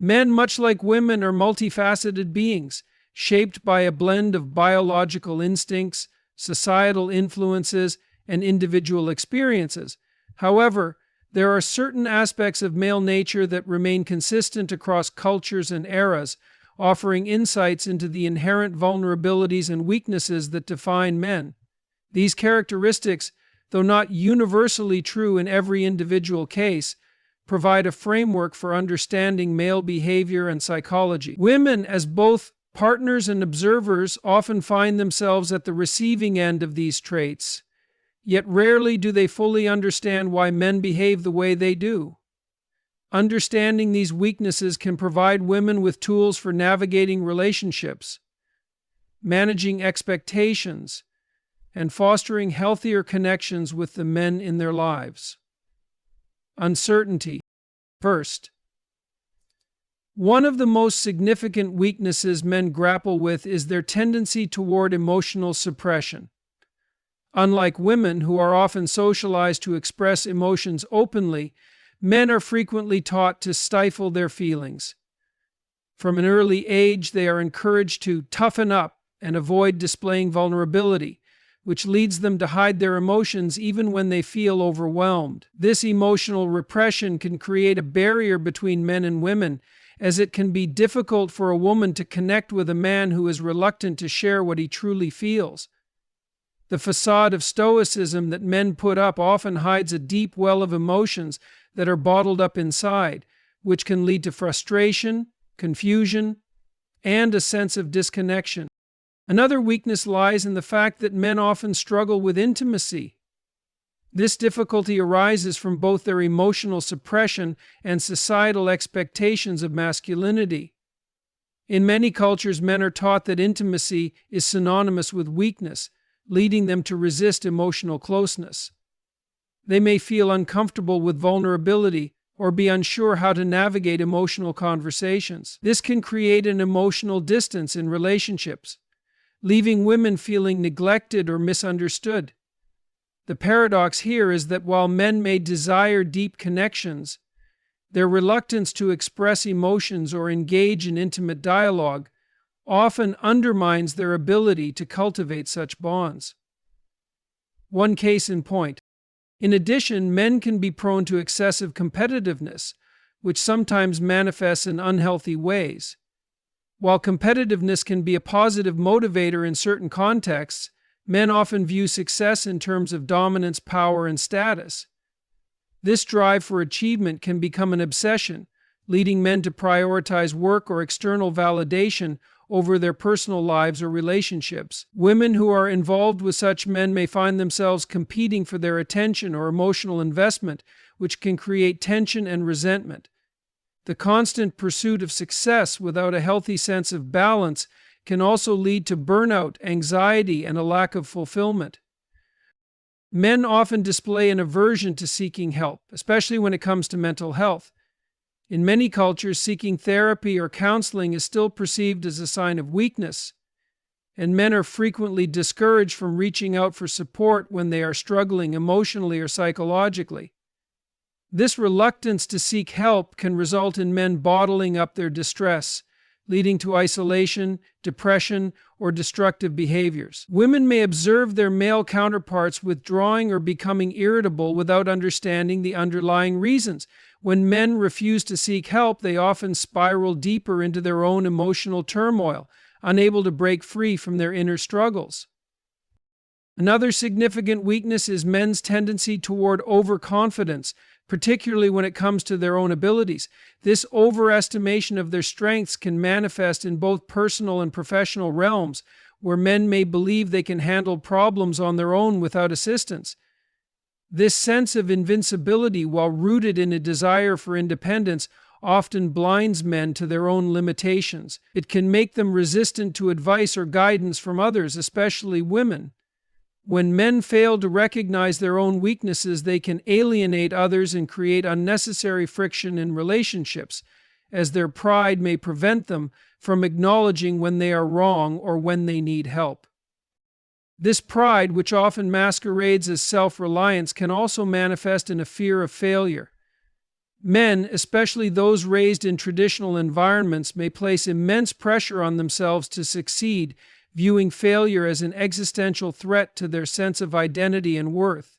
Men, much like women, are multifaceted beings, shaped by a blend of biological instincts, societal influences, and individual experiences. However, there are certain aspects of male nature that remain consistent across cultures and eras, offering insights into the inherent vulnerabilities and weaknesses that define men. These characteristics, though not universally true in every individual case, provide a framework for understanding male behavior and psychology. Women, as both partners and observers, often find themselves at the receiving end of these traits, yet rarely do they fully understand why men behave the way they do. Understanding these weaknesses can provide women with tools for navigating relationships, managing expectations, and fostering healthier connections with the men in their lives. Uncertainty. First, one of the most significant weaknesses men grapple with is their tendency toward emotional suppression. Unlike women, who are often socialized to express emotions openly, men are frequently taught to stifle their feelings. From an early age, they are encouraged to toughen up and avoid displaying vulnerability, which leads them to hide their emotions even when they feel overwhelmed. This emotional repression can create a barrier between men and women, as it can be difficult for a woman to connect with a man who is reluctant to share what he truly feels. The facade of stoicism that men put up often hides a deep well of emotions that are bottled up inside, which can lead to frustration, confusion, and a sense of disconnection. Another weakness lies in the fact that men often struggle with intimacy. This difficulty arises from both their emotional suppression and societal expectations of masculinity. In many cultures, men are taught that intimacy is synonymous with weakness, leading them to resist emotional closeness. They may feel uncomfortable with vulnerability or be unsure how to navigate emotional conversations. This can create an emotional distance in relationships, leaving women feeling neglected or misunderstood. The paradox here is that while men may desire deep connections, their reluctance to express emotions or engage in intimate dialogue often undermines their ability to cultivate such bonds. One case in point. In addition, men can be prone to excessive competitiveness, which sometimes manifests in unhealthy ways. While competitiveness can be a positive motivator in certain contexts, men often view success in terms of dominance, power, and status. This drive for achievement can become an obsession, leading men to prioritize work or external validation over their personal lives or relationships. Women who are involved with such men may find themselves competing for their attention or emotional investment, which can create tension and resentment. The constant pursuit of success without a healthy sense of balance can also lead to burnout, anxiety, and a lack of fulfillment. Men often display an aversion to seeking help, especially when it comes to mental health. In many cultures, seeking therapy or counseling is still perceived as a sign of weakness, and men are frequently discouraged from reaching out for support when they are struggling emotionally or psychologically. This reluctance to seek help can result in men bottling up their distress, leading to isolation, depression, or destructive behaviors. Women may observe their male counterparts withdrawing or becoming irritable without understanding the underlying reasons. When men refuse to seek help, they often spiral deeper into their own emotional turmoil, unable to break free from their inner struggles. Another significant weakness is men's tendency toward overconfidence, particularly when it comes to their own abilities. This overestimation of their strengths can manifest in both personal and professional realms, where men may believe they can handle problems on their own without assistance. This sense of invincibility, while rooted in a desire for independence, often blinds men to their own limitations. It can make them resistant to advice or guidance from others, especially women. When men fail to recognize their own weaknesses, they can alienate others and create unnecessary friction in relationships, as their pride may prevent them from acknowledging when they are wrong or when they need help. This pride, which often masquerades as self-reliance, can also manifest in a fear of failure. Men, especially those raised in traditional environments, may place immense pressure on themselves to succeed, viewing failure as an existential threat to their sense of identity and worth.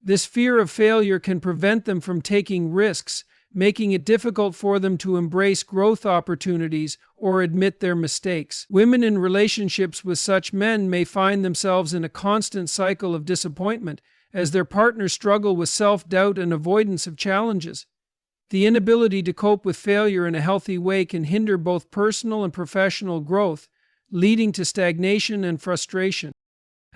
This fear of failure can prevent them from taking risks, making it difficult for them to embrace growth opportunities or admit their mistakes. Women in relationships with such men may find themselves in a constant cycle of disappointment as their partners struggle with self-doubt and avoidance of challenges. The inability to cope with failure in a healthy way can hinder both personal and professional growth, leading to stagnation and frustration.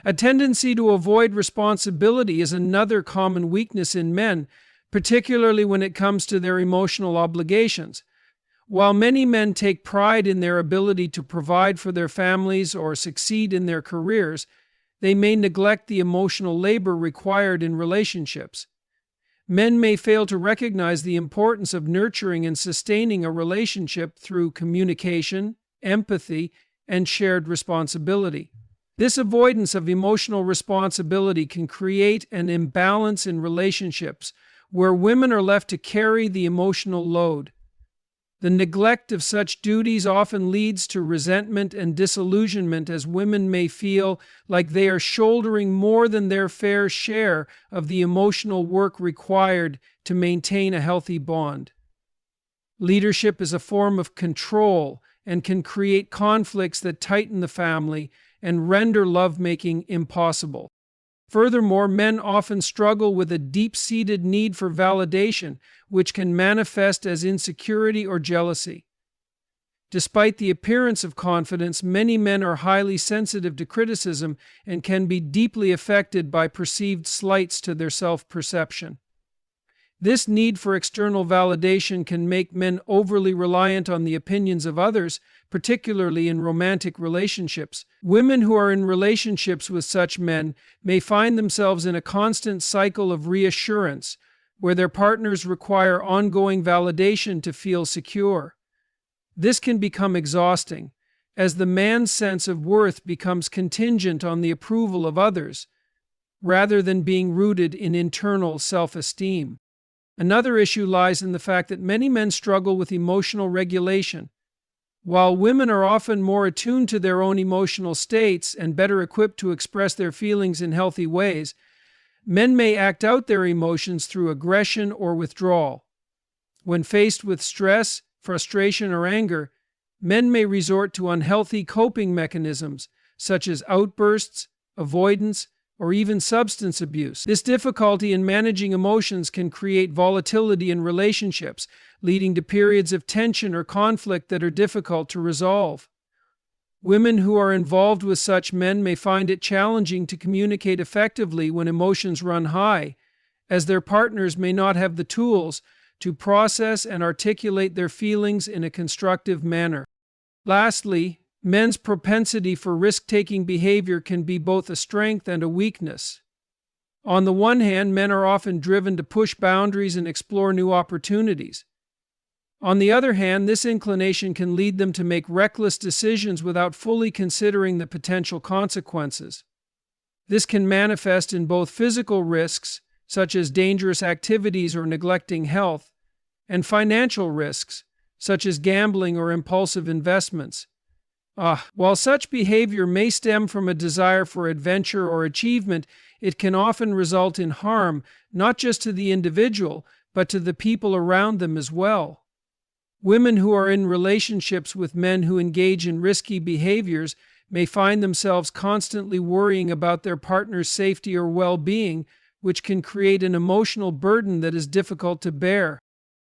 A tendency to avoid responsibility is another common weakness in men, particularly when it comes to their emotional obligations. While many men take pride in their ability to provide for their families or succeed in their careers, they may neglect the emotional labor required in relationships. Men may fail to recognize the importance of nurturing and sustaining a relationship through communication, empathy, and shared responsibility. This avoidance of emotional responsibility can create an imbalance in relationships where women are left to carry the emotional load. The neglect of such duties often leads to resentment and disillusionment, as women may feel like they are shouldering more than their fair share of the emotional work required to maintain a healthy bond. Leadership is a form of control and can create conflicts that tighten the family and render lovemaking impossible. Furthermore, men often struggle with a deep-seated need for validation, which can manifest as insecurity or jealousy. Despite the appearance of confidence, many men are highly sensitive to criticism and can be deeply affected by perceived slights to their self-perception. This need for external validation can make men overly reliant on the opinions of others, particularly in romantic relationships. Women who are in relationships with such men may find themselves in a constant cycle of reassurance, where their partners require ongoing validation to feel secure. This can become exhausting, as the man's sense of worth becomes contingent on the approval of others, rather than being rooted in internal self-esteem. Another issue lies in the fact that many men struggle with emotional regulation. While women are often more attuned to their own emotional states and better equipped to express their feelings in healthy ways, men may act out their emotions through aggression or withdrawal. When faced with stress, frustration, or anger, men may resort to unhealthy coping mechanisms such as outbursts, avoidance, or even substance abuse. This difficulty in managing emotions can create volatility in relationships, leading to periods of tension or conflict that are difficult to resolve. Women who are involved with such men may find it challenging to communicate effectively when emotions run high, as their partners may not have the tools to process and articulate their feelings in a constructive manner. Lastly, men's propensity for risk-taking behavior can be both a strength and a weakness. On the one hand, men are often driven to push boundaries and explore new opportunities. On the other hand, this inclination can lead them to make reckless decisions without fully considering the potential consequences. This can manifest in both physical risks, such as dangerous activities or neglecting health, and financial risks, such as gambling or impulsive investments. While such behavior may stem from a desire for adventure or achievement, it can often result in harm, not just to the individual, but to the people around them as well. Women who are in relationships with men who engage in risky behaviors may find themselves constantly worrying about their partner's safety or well-being, which can create an emotional burden that is difficult to bear.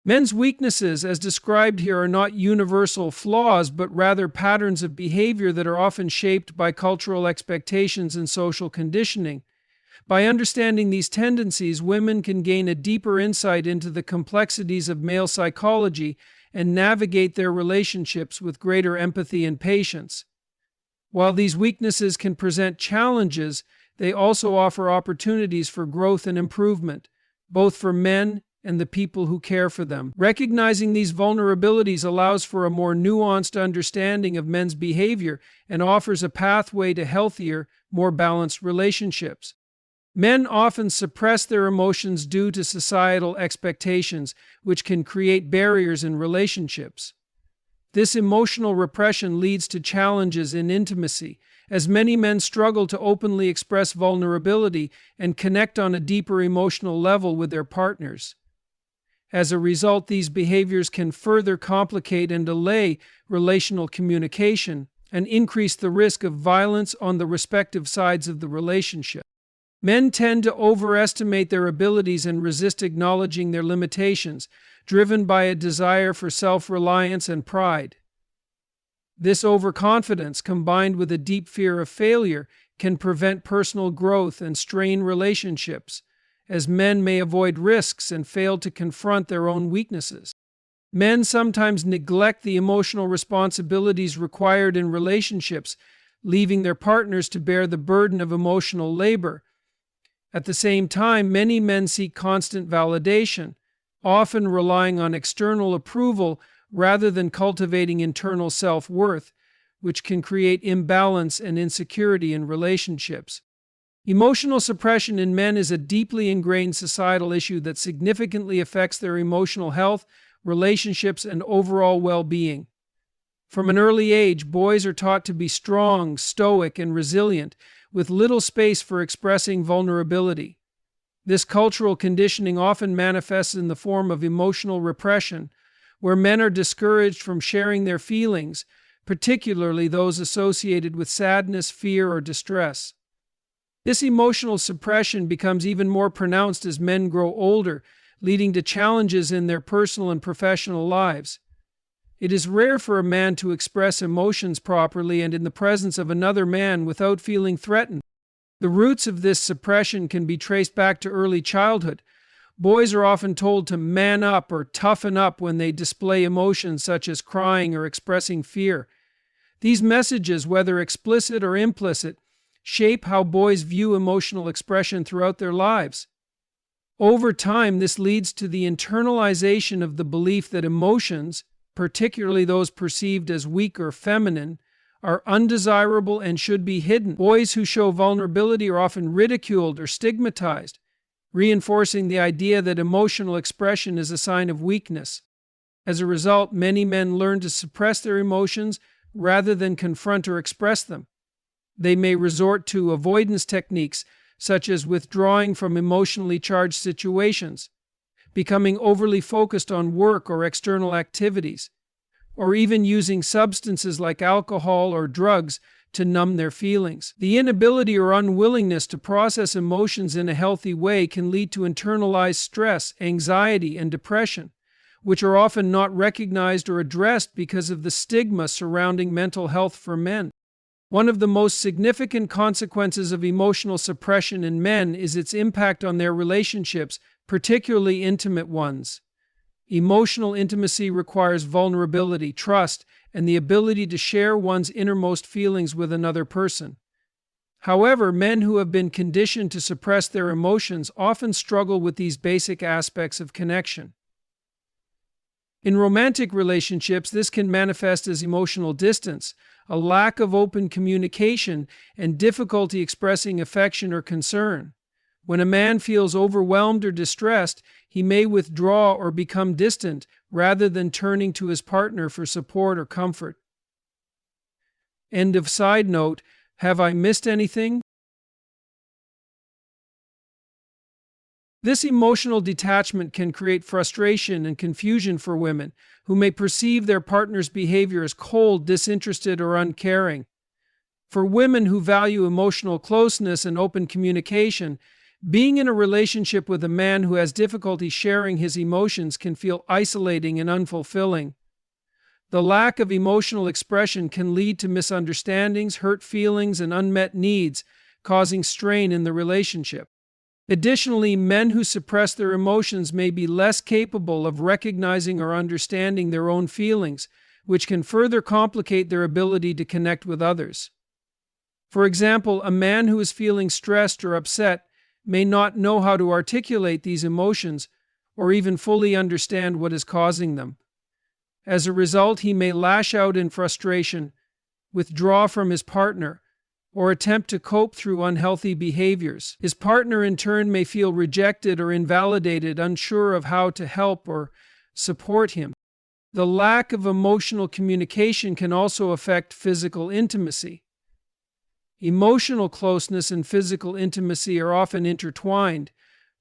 Men's weaknesses, as described here, are not universal flaws, but rather patterns of behavior that are often shaped by cultural expectations and social conditioning. By understanding these tendencies, women can gain a deeper insight into the complexities of male psychology and navigate their relationships with greater empathy and patience. While these weaknesses can present challenges, they also offer opportunities for growth and improvement, both for men and the people who care for them. Recognizing these vulnerabilities allows for a more nuanced understanding of men's behavior and offers a pathway to healthier, more balanced relationships. Men often suppress their emotions due to societal expectations, which can create barriers in relationships. This emotional repression leads to challenges in intimacy, as many men struggle to openly express vulnerability and connect on a deeper emotional level with their partners. As a result, these behaviors can further complicate and delay relational communication and increase the risk of violence on the respective sides of the relationship. Men tend to overestimate their abilities and resist acknowledging their limitations, driven by a desire for self-reliance and pride. This overconfidence, combined with a deep fear of failure, can prevent personal growth and strain relationships, as men may avoid risks and fail to confront their own weaknesses. Men sometimes neglect the emotional responsibilities required in relationships, leaving their partners to bear the burden of emotional labor. At the same time, many men seek constant validation, often relying on external approval rather than cultivating internal self-worth, which can create imbalance and insecurity in relationships. Emotional suppression in men is a deeply ingrained societal issue that significantly affects their emotional health, relationships, and overall well-being. From an early age, boys are taught to be strong, stoic, and resilient, with little space for expressing vulnerability. This cultural conditioning often manifests in the form of emotional repression, where men are discouraged from sharing their feelings, particularly those associated with sadness, fear, or distress. This emotional suppression becomes even more pronounced as men grow older, leading to challenges in their personal and professional lives. It is rare for a man to express emotions properly and in the presence of another man without feeling threatened. The roots of this suppression can be traced back to early childhood. Boys are often told to man up or toughen up when they display emotions such as crying or expressing fear. These messages, whether explicit or implicit, shape how boys view emotional expression throughout their lives. Over time, this leads to the internalization of the belief that emotions, particularly those perceived as weak or feminine, are undesirable and should be hidden. Boys who show vulnerability are often ridiculed or stigmatized, reinforcing the idea that emotional expression is a sign of weakness. As a result, many men learn to suppress their emotions rather than confront or express them. They may resort to avoidance techniques, such as withdrawing from emotionally charged situations, becoming overly focused on work or external activities, or even using substances like alcohol or drugs to numb their feelings. The inability or unwillingness to process emotions in a healthy way can lead to internalized stress, anxiety, and depression, which are often not recognized or addressed because of the stigma surrounding mental health for men. One of the most significant consequences of emotional suppression in men is its impact on their relationships, particularly intimate ones. Emotional intimacy requires vulnerability, trust, and the ability to share one's innermost feelings with another person. However, men who have been conditioned to suppress their emotions often struggle with these basic aspects of connection. In romantic relationships, this can manifest as emotional distance, a lack of open communication, and difficulty expressing affection or concern. When a man feels overwhelmed or distressed, he may withdraw or become distant rather than turning to his partner for support or comfort. End of side note. Have I missed anything? This emotional detachment can create frustration and confusion for women, who may perceive their partner's behavior as cold, disinterested, or uncaring. For women who value emotional closeness and open communication, being in a relationship with a man who has difficulty sharing his emotions can feel isolating and unfulfilling. The lack of emotional expression can lead to misunderstandings, hurt feelings, and unmet needs, causing strain in the relationship. Additionally, men who suppress their emotions may be less capable of recognizing or understanding their own feelings, which can further complicate their ability to connect with others. For example, a man who is feeling stressed or upset may not know how to articulate these emotions or even fully understand what is causing them. As a result, he may lash out in frustration, withdraw from his partner, or attempt to cope through unhealthy behaviors. His partner, in turn, may feel rejected or invalidated, unsure of how to help or support him. The lack of emotional communication can also affect physical intimacy. Emotional closeness and physical intimacy are often intertwined,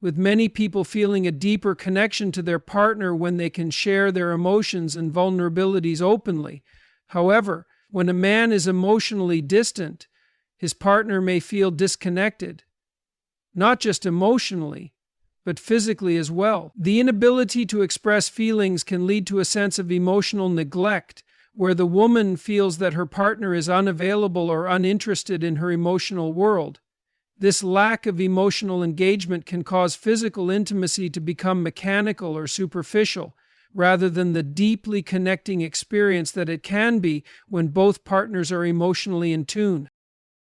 with many people feeling a deeper connection to their partner when they can share their emotions and vulnerabilities openly. However, when a man is emotionally distant, his partner may feel disconnected, not just emotionally, but physically as well. The inability to express feelings can lead to a sense of emotional neglect, where the woman feels that her partner is unavailable or uninterested in her emotional world. This lack of emotional engagement can cause physical intimacy to become mechanical or superficial, rather than the deeply connecting experience that it can be when both partners are emotionally in tune.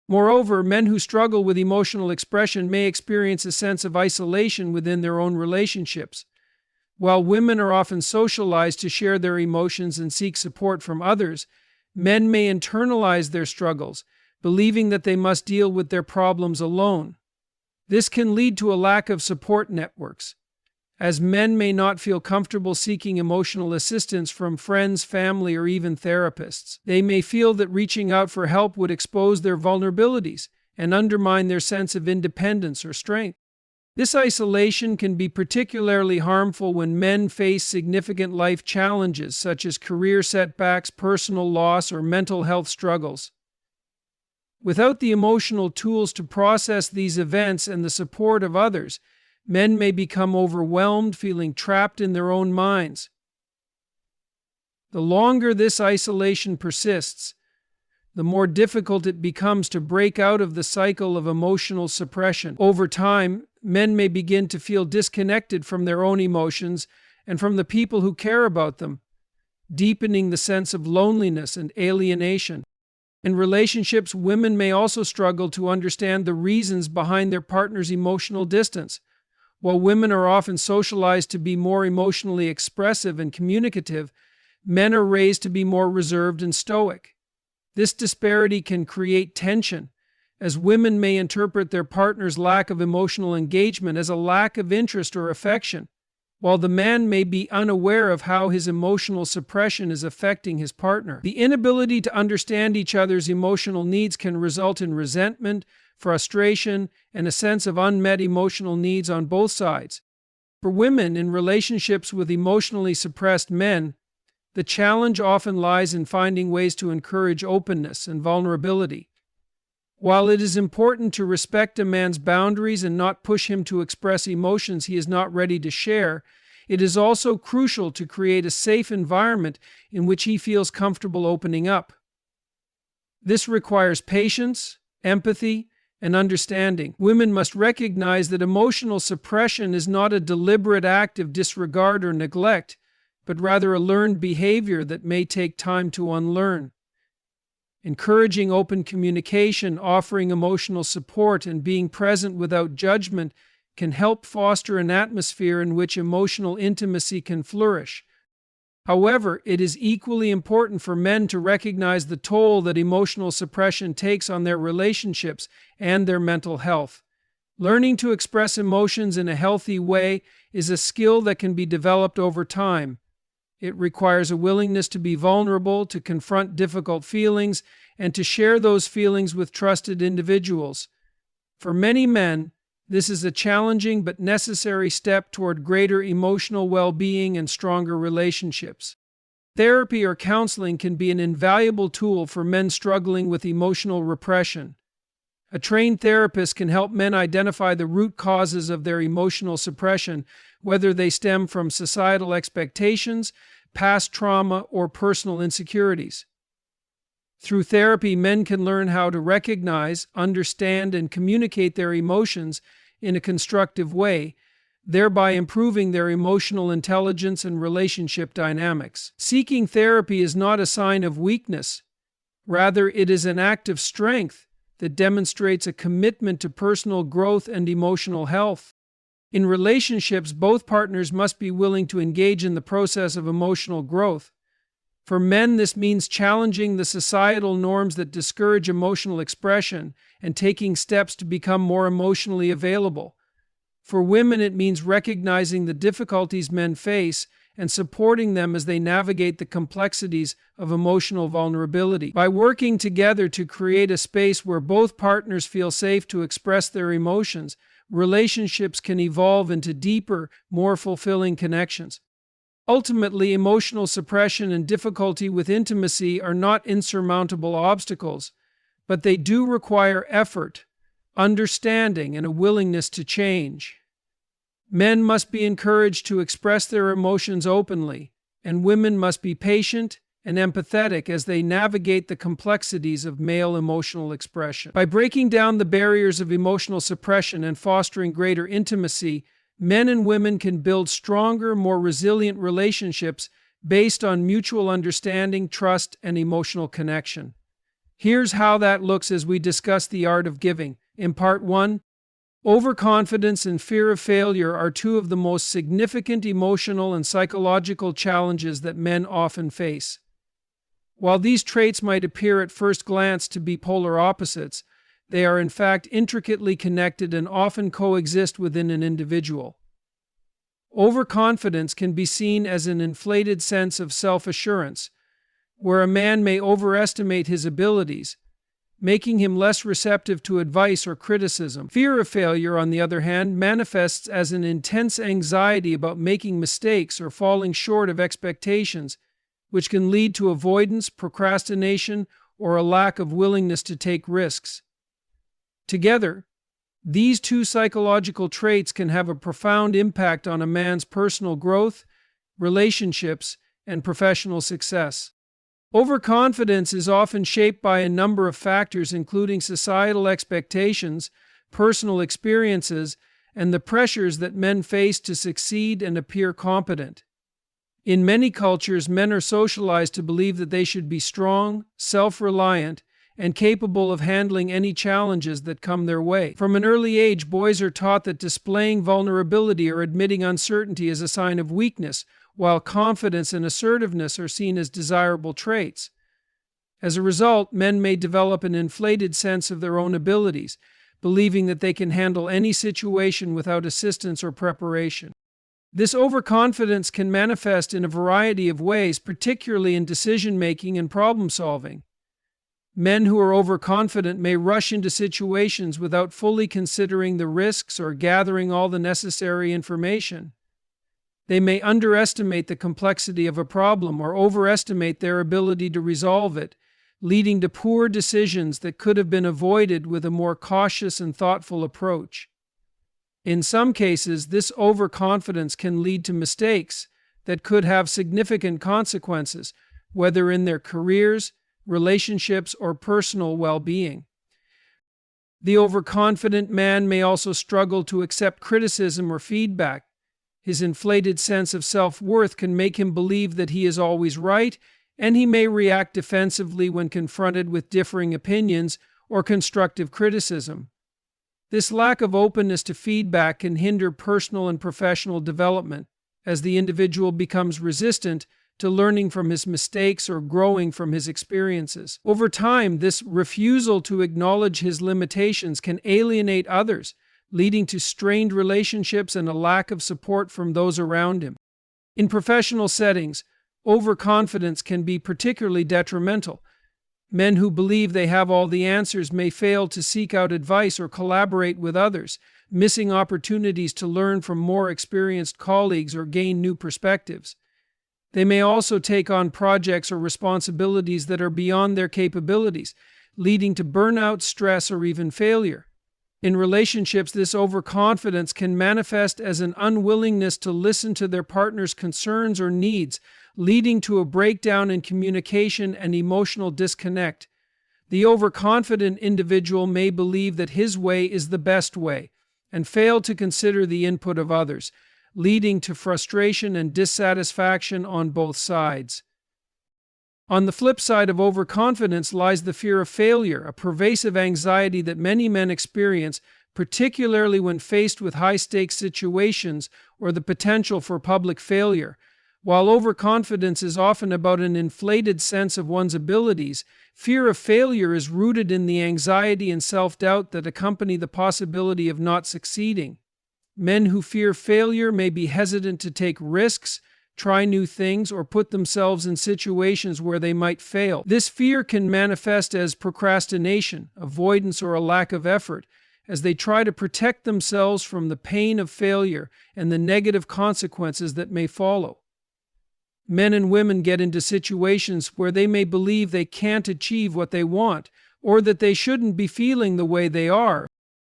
Moreover, men who struggle with emotional expression may experience a sense of isolation within their own relationships. While women are often socialized to share their emotions and seek support from others, men may internalize their struggles, believing that they must deal with their problems alone. This can lead to a lack of support networks, as men may not feel comfortable seeking emotional assistance from friends, family, or even therapists. They may feel that reaching out for help would expose their vulnerabilities and undermine their sense of independence or strength. This isolation can be particularly harmful when men face significant life challenges such as career setbacks, personal loss, or mental health struggles. Without the emotional tools to process these events and the support of others, men may become overwhelmed, feeling trapped in their own minds. The longer this isolation persists, the more difficult it becomes to break out of the cycle of emotional suppression. Over time, men may begin to feel disconnected from their own emotions and from the people who care about them, deepening the sense of loneliness and alienation. In relationships, women may also struggle to understand the reasons behind their partner's emotional distance. While women are often socialized to be more emotionally expressive and communicative, men are raised to be more reserved and stoic. This disparity can create tension, as women may interpret their partner's lack of emotional engagement as a lack of interest or affection, while the man may be unaware of how his emotional suppression is affecting his partner. The inability to understand each other's emotional needs can result in resentment, frustration, and a sense of unmet emotional needs on both sides. For women in relationships with emotionally suppressed men, the challenge often lies in finding ways to encourage openness and vulnerability. While it is important to respect a man's boundaries and not push him to express emotions he is not ready to share, it is also crucial to create a safe environment in which he feels comfortable opening up. This requires patience, empathy, and understanding. Women must recognize that emotional suppression is not a deliberate act of disregard or neglect, but rather a learned behavior that may take time to unlearn. Encouraging open communication, offering emotional support, and being present without judgment can help foster an atmosphere in which emotional intimacy can flourish. However, it is equally important for men to recognize the toll that emotional suppression takes on their relationships and their mental health. Learning to express emotions in a healthy way is a skill that can be developed over time. It requires a willingness to be vulnerable, to confront difficult feelings, and to share those feelings with trusted individuals. For many men, this is a challenging but necessary step toward greater emotional well-being and stronger relationships. Therapy or counseling can be an invaluable tool for men struggling with emotional repression. A trained therapist can help men identify the root causes of their emotional suppression, whether they stem from societal expectations, past trauma, or personal insecurities. Through therapy, men can learn how to recognize, understand, and communicate their emotions in a constructive way, thereby improving their emotional intelligence and relationship dynamics. Seeking therapy is not a sign of weakness. Rather, it is an act of strength that demonstrates a commitment to personal growth and emotional health. In relationships, both partners must be willing to engage in the process of emotional growth. For men, this means challenging the societal norms that discourage emotional expression and taking steps to become more emotionally available. For women, it means recognizing the difficulties men face and supporting them as they navigate the complexities of emotional vulnerability. By working together to create a space where both partners feel safe to express their emotions, relationships can evolve into deeper, more fulfilling connections. Ultimately, emotional suppression and difficulty with intimacy are not insurmountable obstacles, but they do require effort, understanding, and a willingness to change. Men must be encouraged to express their emotions openly, and women must be patient and empathetic as they navigate the complexities of male emotional expression. By breaking down the barriers of emotional suppression and fostering greater intimacy, men and women can build stronger, more resilient relationships based on mutual understanding, trust, and emotional connection. Here's how that looks as we discuss the art of giving. In part 1, overconfidence and fear of failure are two of the most significant emotional and psychological challenges that men often face. While these traits might appear at first glance to be polar opposites, they are in fact intricately connected and often coexist within an individual. Overconfidence can be seen as an inflated sense of self-assurance, where a man may overestimate his abilities, making him less receptive to advice or criticism. Fear of failure, on the other hand, manifests as an intense anxiety about making mistakes or falling short of expectations, which can lead to avoidance, procrastination, or a lack of willingness to take risks. Together, these two psychological traits can have a profound impact on a man's personal growth, relationships, and professional success. Overconfidence is often shaped by a number of factors, including societal expectations, personal experiences, and the pressures that men face to succeed and appear competent. In many cultures, men are socialized to believe that they should be strong, self-reliant, and capable of handling any challenges that come their way. From an early age, boys are taught that displaying vulnerability or admitting uncertainty is a sign of weakness, while confidence and assertiveness are seen as desirable traits. As a result, men may develop an inflated sense of their own abilities, believing that they can handle any situation without assistance or preparation. This overconfidence can manifest in a variety of ways, particularly in decision-making and problem-solving. Men who are overconfident may rush into situations without fully considering the risks or gathering all the necessary information. They may underestimate the complexity of a problem or overestimate their ability to resolve it, leading to poor decisions that could have been avoided with a more cautious and thoughtful approach. In some cases, this overconfidence can lead to mistakes that could have significant consequences, whether in their careers, relationships, or personal well-being. The overconfident man may also struggle to accept criticism or feedback. His inflated sense of self-worth can make him believe that he is always right, and he may react defensively when confronted with differing opinions or constructive criticism. This lack of openness to feedback can hinder personal and professional development, as the individual becomes resistant to learning from his mistakes or growing from his experiences. Over time, this refusal to acknowledge his limitations can alienate others, leading to strained relationships and a lack of support from those around him. In professional settings, overconfidence can be particularly detrimental. Men who believe they have all the answers may fail to seek out advice or collaborate with others, missing opportunities to learn from more experienced colleagues or gain new perspectives. They may also take on projects or responsibilities that are beyond their capabilities, leading to burnout, stress, or even failure. In relationships, this overconfidence can manifest as an unwillingness to listen to their partner's concerns or needs, leading to a breakdown in communication and emotional disconnect. The overconfident individual may believe that his way is the best way and fail to consider the input of others, leading to frustration and dissatisfaction on both sides. On the flip side of overconfidence lies the fear of failure, a pervasive anxiety that many men experience, particularly when faced with high-stakes situations or the potential for public failure. While overconfidence is often about an inflated sense of one's abilities, fear of failure is rooted in the anxiety and self-doubt that accompany the possibility of not succeeding. Men who fear failure may be hesitant to take risks, try new things, or put themselves in situations where they might fail. This fear can manifest as procrastination, avoidance, or a lack of effort, as they try to protect themselves from the pain of failure and the negative consequences that may follow. Men and women get into situations where they may believe they can't achieve what they want, or that they shouldn't be feeling the way they are.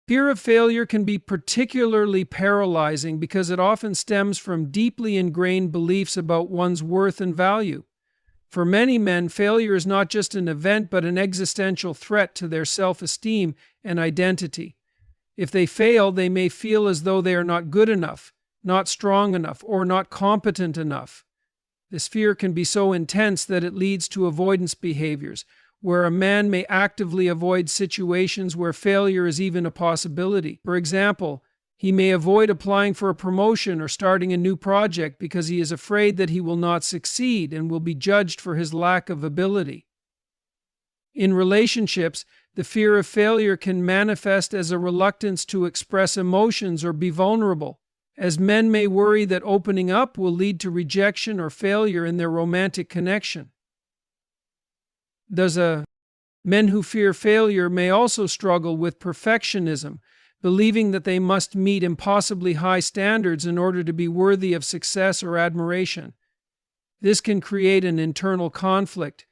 Fear of failure can be particularly paralyzing because it often stems from deeply ingrained beliefs about one's worth and value. For many men, failure is not just an event but an existential threat to their self-esteem and identity. If they fail, they may feel as though they are not good enough, not strong enough, or not competent enough. This fear can be so intense that it leads to avoidance behaviors, where a man may actively avoid situations where failure is even a possibility. For example, he may avoid applying for a promotion or starting a new project because he is afraid that he will not succeed and will be judged for his lack of ability. In relationships, the fear of failure can manifest as a reluctance to express emotions or be vulnerable, as men may worry that opening up will lead to rejection or failure in their romantic connection. Men who fear failure may also struggle with perfectionism, believing that they must meet impossibly high standards in order to be worthy of success or admiration. This can create an internal conflict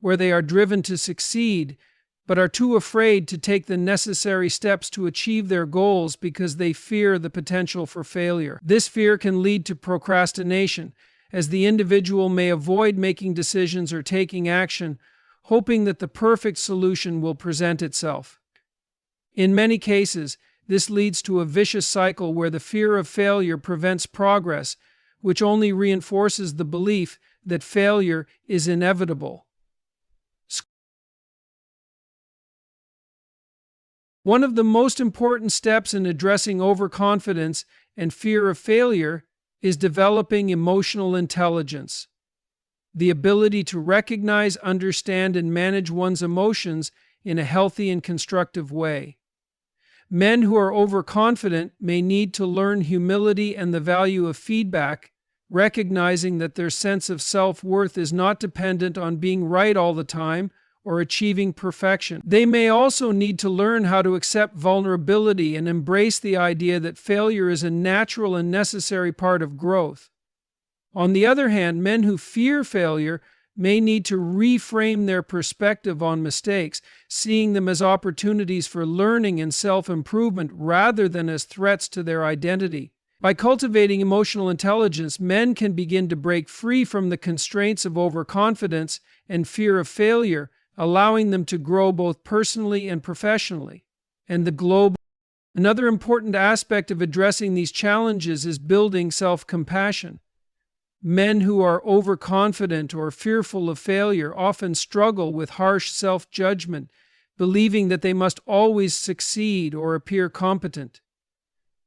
where they are driven to succeed, but are too afraid to take the necessary steps to achieve their goals because they fear the potential for failure. This fear can lead to procrastination, as the individual may avoid making decisions or taking action, hoping that the perfect solution will present itself. In many cases, this leads to a vicious cycle where the fear of failure prevents progress, which only reinforces the belief that failure is inevitable. One of the most important steps in addressing overconfidence and fear of failure is developing emotional intelligence. The ability to recognize, understand, and manage one's emotions in a healthy and constructive way. Men who are overconfident may need to learn humility and the value of feedback, recognizing that their sense of self-worth is not dependent on being right all the time or achieving perfection. They may also need to learn how to accept vulnerability and embrace the idea that failure is a natural and necessary part of growth. On the other hand, men who fear failure may need to reframe their perspective on mistakes, seeing them as opportunities for learning and self-improvement rather than as threats to their identity. By cultivating emotional intelligence, men can begin to break free from the constraints of overconfidence and fear of failure, allowing them to grow both personally and professionally. Another important aspect of addressing these challenges is building self-compassion. Men who are overconfident or fearful of failure often struggle with harsh self-judgment, believing that they must always succeed or appear competent.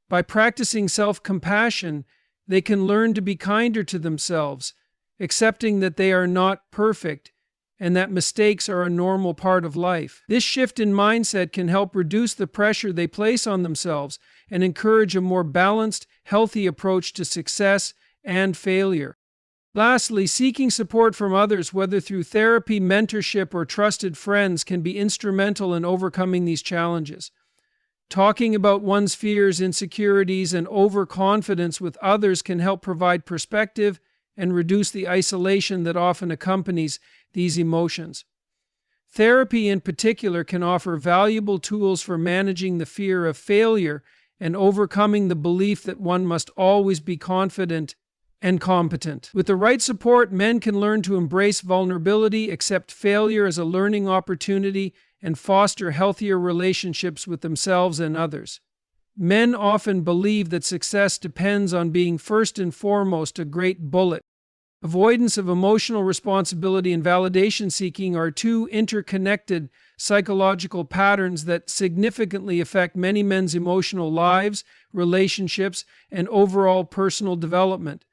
By practicing self-compassion, they can learn to be kinder to themselves, accepting that they are not perfect and that mistakes are a normal part of life. This shift in mindset can help reduce the pressure they place on themselves and encourage a more balanced, healthy approach to success and failure. Lastly, seeking support from others, whether through therapy, mentorship, or trusted friends, can be instrumental in overcoming these challenges. Talking about one's fears, insecurities, and overconfidence with others can help provide perspective and reduce the isolation that often accompanies these emotions. Therapy in particular can offer valuable tools for managing the fear of failure and overcoming the belief that one must always be confident and competent. With the right support, men can learn to embrace vulnerability, accept failure as a learning opportunity, and foster healthier relationships with themselves and others. Men often believe that success depends on being first and foremost a great bullet. Avoidance of emotional responsibility and validation seeking are two interconnected psychological patterns that significantly affect many men's emotional lives, relationships, and overall personal development.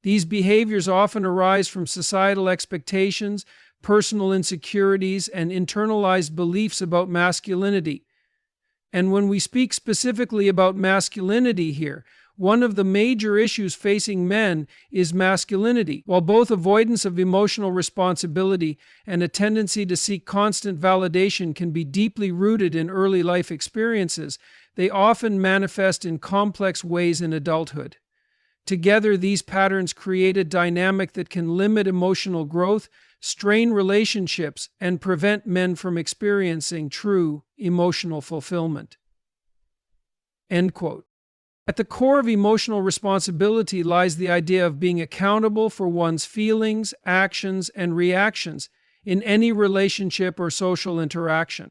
These behaviors often arise from societal expectations, personal insecurities, and internalized beliefs about masculinity. And when we speak specifically about masculinity here, one of the major issues facing men is masculinity. While both avoidance of emotional responsibility and a tendency to seek constant validation can be deeply rooted in early life experiences, they often manifest in complex ways in adulthood. Together, these patterns create a dynamic that can limit emotional growth, strain relationships, and prevent men from experiencing true emotional fulfillment. End quote. At the core of emotional responsibility lies the idea of being accountable for one's feelings, actions, and reactions in any relationship or social interaction.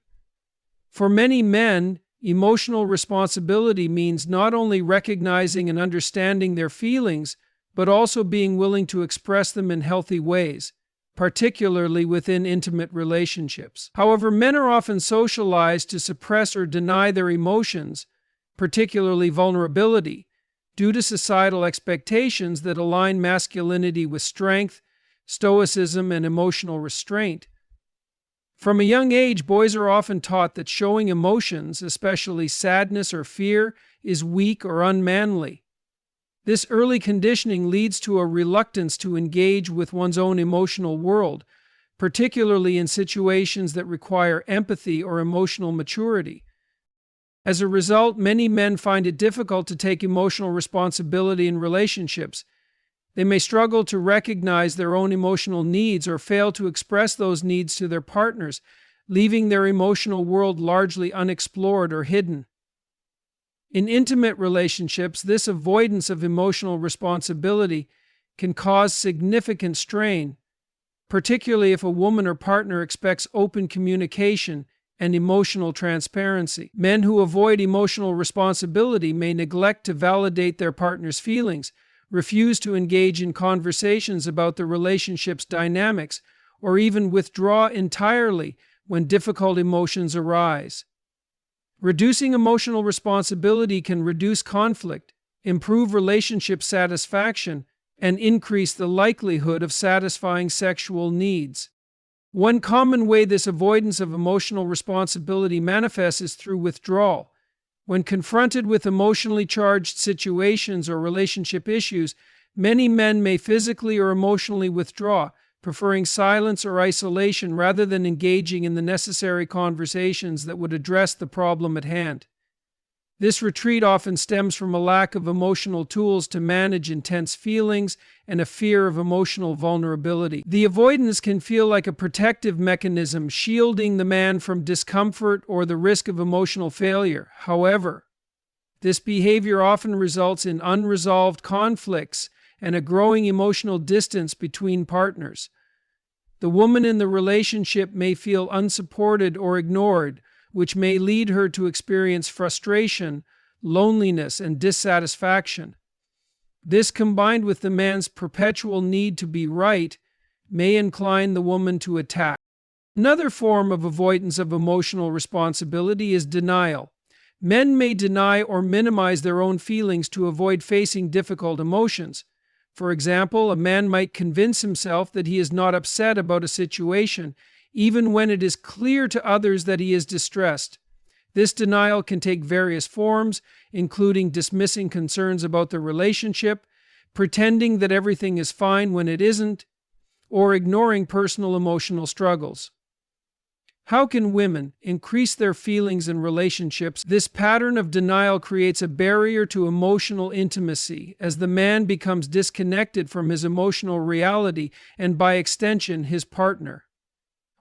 For many men, emotional responsibility means not only recognizing and understanding their feelings, but also being willing to express them in healthy ways, particularly within intimate relationships. However, men are often socialized to suppress or deny their emotions, particularly vulnerability, due to societal expectations that align masculinity with strength, stoicism, and emotional restraint. From a young age, boys are often taught that showing emotions, especially sadness or fear, is weak or unmanly. This early conditioning leads to a reluctance to engage with one's own emotional world, particularly in situations that require empathy or emotional maturity. As a result, many men find it difficult to take emotional responsibility in relationships. They may struggle to recognize their own emotional needs or fail to express those needs to their partners, leaving their emotional world largely unexplored or hidden. In intimate relationships, this avoidance of emotional responsibility can cause significant strain, particularly if a woman or partner expects open communication and emotional transparency. Men who avoid emotional responsibility may neglect to validate their partner's feelings, refuse to engage in conversations about the relationship's dynamics, or even withdraw entirely when difficult emotions arise. Reducing emotional responsibility can reduce conflict, improve relationship satisfaction, and increase the likelihood of satisfying sexual needs. One common way this avoidance of emotional responsibility manifests is through withdrawal. When confronted with emotionally charged situations or relationship issues, many men may physically or emotionally withdraw, preferring silence or isolation rather than engaging in the necessary conversations that would address the problem at hand. This retreat often stems from a lack of emotional tools to manage intense feelings and a fear of emotional vulnerability. The avoidance can feel like a protective mechanism, shielding the man from discomfort or the risk of emotional failure. However, this behavior often results in unresolved conflicts and a growing emotional distance between partners. The woman in the relationship may feel unsupported or ignored, which may lead her to experience frustration, loneliness, and dissatisfaction. This, combined with the man's perpetual need to be right, may incline the woman to attack. Another form of avoidance of emotional responsibility is denial. Men may deny or minimize their own feelings to avoid facing difficult emotions. For example, a man might convince himself that he is not upset about a situation, even when it is clear to others that he is distressed. This denial can take various forms, including dismissing concerns about the relationship, pretending that everything is fine when it isn't, or ignoring personal emotional struggles. How can women increase their feelings in relationships? This pattern of denial creates a barrier to emotional intimacy as the man becomes disconnected from his emotional reality and, by extension, his partner.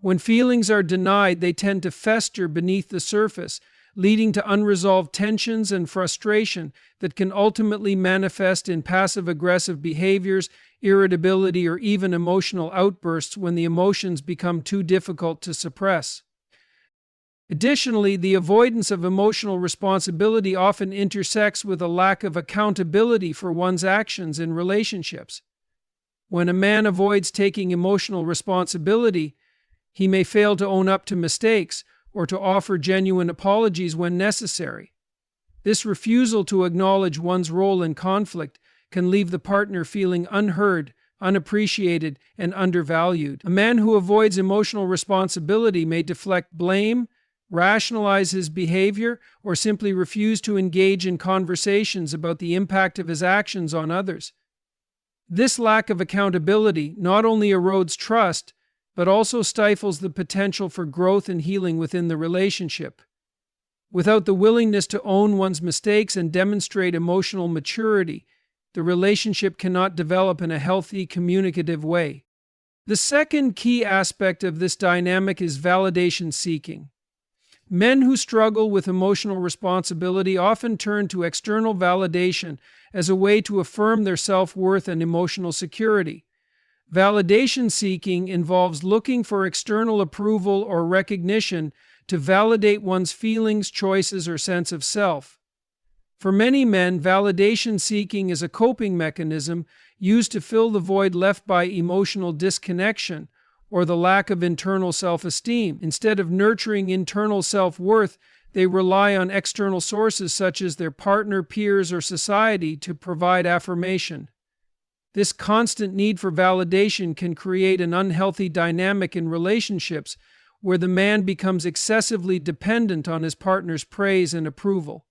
When feelings are denied, they tend to fester beneath the surface, leading to unresolved tensions and frustration that can ultimately manifest in passive-aggressive behaviors, irritability, or even emotional outbursts when the emotions become too difficult to suppress. Additionally, the avoidance of emotional responsibility often intersects with a lack of accountability for one's actions in relationships. When a man avoids taking emotional responsibility, he may fail to own up to mistakes or to offer genuine apologies when necessary. This refusal to acknowledge one's role in conflict can leave the partner feeling unheard, unappreciated, and undervalued. A man who avoids emotional responsibility may deflect blame, rationalize his behavior, or simply refuse to engage in conversations about the impact of his actions on others. This lack of accountability not only erodes trust, but also stifles the potential for growth and healing within the relationship. Without the willingness to own one's mistakes and demonstrate emotional maturity, the relationship cannot develop in a healthy, communicative way. The second key aspect of this dynamic is validation seeking. Men who struggle with emotional responsibility often turn to external validation as a way to affirm their self-worth and emotional security. Validation seeking involves looking for external approval or recognition to validate one's feelings, choices, or sense of self. For many men, validation seeking is a coping mechanism used to fill the void left by emotional disconnection or the lack of internal self-esteem. Instead of nurturing internal self-worth, they rely on external sources such as their partner, peers, or society to provide affirmation. This constant need for validation can create an unhealthy dynamic in relationships where the man becomes excessively dependent on his partner's praise and approval.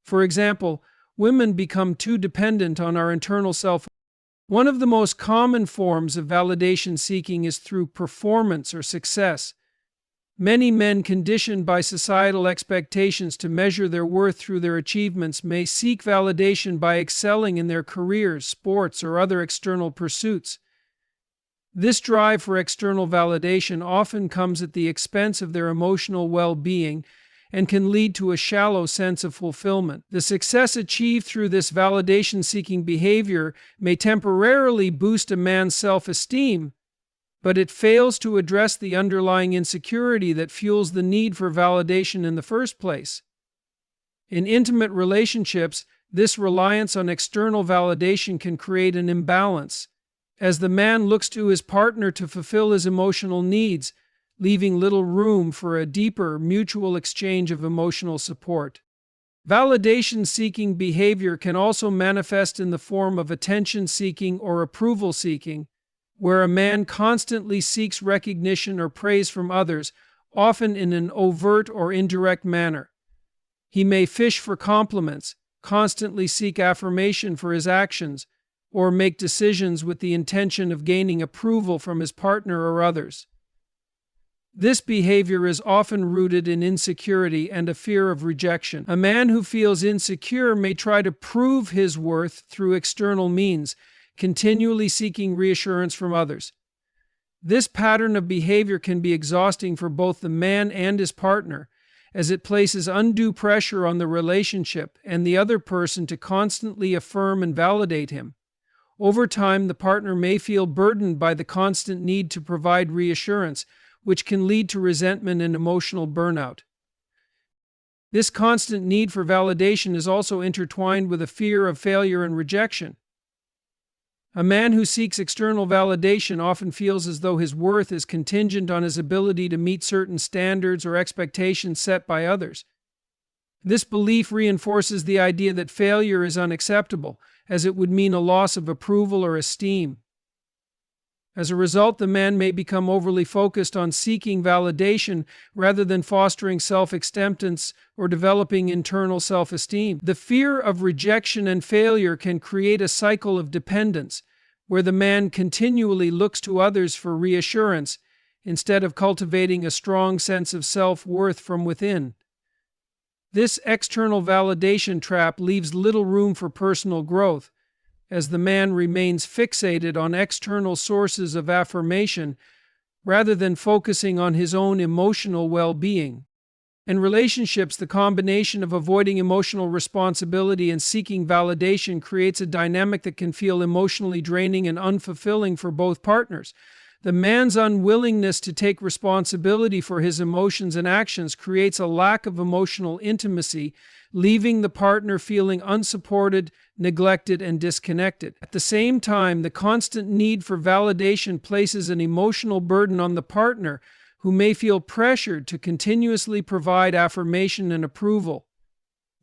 For example, women become too dependent on our internal self. One of the most common forms of validation seeking is through performance or success. Many men conditioned by societal expectations to measure their worth through their achievements may seek validation by excelling in their careers, sports, or other external pursuits. This drive for external validation often comes at the expense of their emotional well-being and can lead to a shallow sense of fulfillment. The success achieved through this validation-seeking behavior may temporarily boost a man's self-esteem, but it fails to address the underlying insecurity that fuels the need for validation in the first place. In intimate relationships, this reliance on external validation can create an imbalance, as the man looks to his partner to fulfill his emotional needs, leaving little room for a deeper mutual exchange of emotional support. Validation-seeking behavior can also manifest in the form of attention-seeking or approval-seeking, where a man constantly seeks recognition or praise from others, often in an overt or indirect manner. He may fish for compliments, constantly seek affirmation for his actions, or make decisions with the intention of gaining approval from his partner or others. This behavior is often rooted in insecurity and a fear of rejection. A man who feels insecure may try to prove his worth through external means, continually seeking reassurance from others. This pattern of behavior can be exhausting for both the man and his partner, as it places undue pressure on the relationship and the other person to constantly affirm and validate him. Over time, the partner may feel burdened by the constant need to provide reassurance, which can lead to resentment and emotional burnout. This constant need for validation is also intertwined with a fear of failure and rejection. A man who seeks external validation often feels as though his worth is contingent on his ability to meet certain standards or expectations set by others. This belief reinforces the idea that failure is unacceptable, as it would mean a loss of approval or esteem. As a result, the man may become overly focused on seeking validation rather than fostering self-acceptance or developing internal self-esteem. The fear of rejection and failure can create a cycle of dependence, where the man continually looks to others for reassurance instead of cultivating a strong sense of self-worth from within. This external validation trap leaves little room for personal growth, as the man remains fixated on external sources of affirmation rather than focusing on his own emotional well-being. In relationships, the combination of avoiding emotional responsibility and seeking validation creates a dynamic that can feel emotionally draining and unfulfilling for both partners. The man's unwillingness to take responsibility for his emotions and actions creates a lack of emotional intimacy, leaving the partner feeling unsupported, neglected, and disconnected. At the same time, the constant need for validation places an emotional burden on the partner, who may feel pressured to continuously provide affirmation and approval.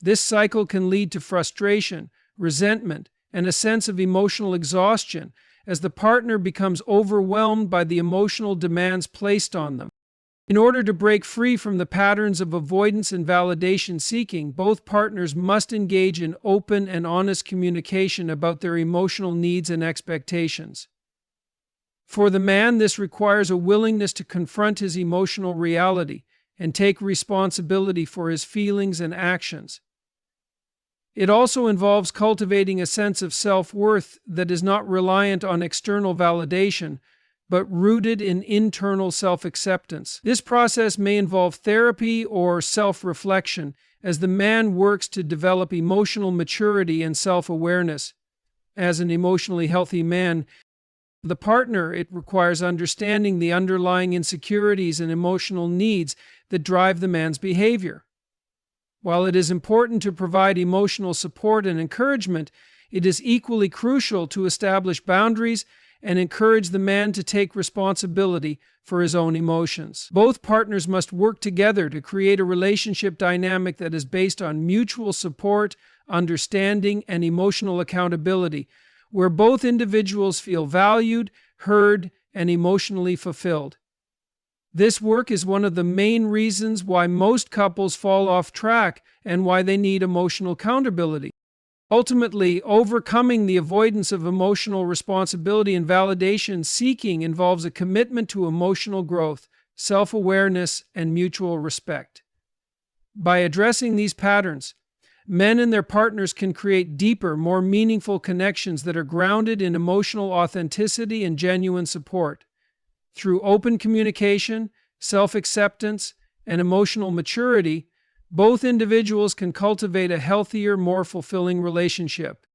This cycle can lead to frustration, resentment, and a sense of emotional exhaustion as the partner becomes overwhelmed by the emotional demands placed on them. In order to break free from the patterns of avoidance and validation seeking, both partners must engage in open and honest communication about their emotional needs and expectations. For the man, this requires a willingness to confront his emotional reality and take responsibility for his feelings and actions. It also involves cultivating a sense of self-worth that is not reliant on external validation, but rooted in internal self-acceptance. This process may involve therapy or self-reflection as the man works to develop emotional maturity and self-awareness. As an emotionally healthy man, the partner, it requires understanding the underlying insecurities and emotional needs that drive the man's behavior. While it is important to provide emotional support and encouragement, it is equally crucial to establish boundaries and encourage the man to take responsibility for his own emotions. Both partners must work together to create a relationship dynamic that is based on mutual support, understanding, and emotional accountability, where both individuals feel valued, heard, and emotionally fulfilled. This work is one of the main reasons why most couples fall off track and why they need emotional accountability. Ultimately, overcoming the avoidance of emotional responsibility and validation seeking involves a commitment to emotional growth, self-awareness, and mutual respect. By addressing these patterns, men and their partners can create deeper, more meaningful connections that are grounded in emotional authenticity and genuine support. Through open communication, self-acceptance, and emotional maturity, both individuals can cultivate a healthier, more fulfilling relationship.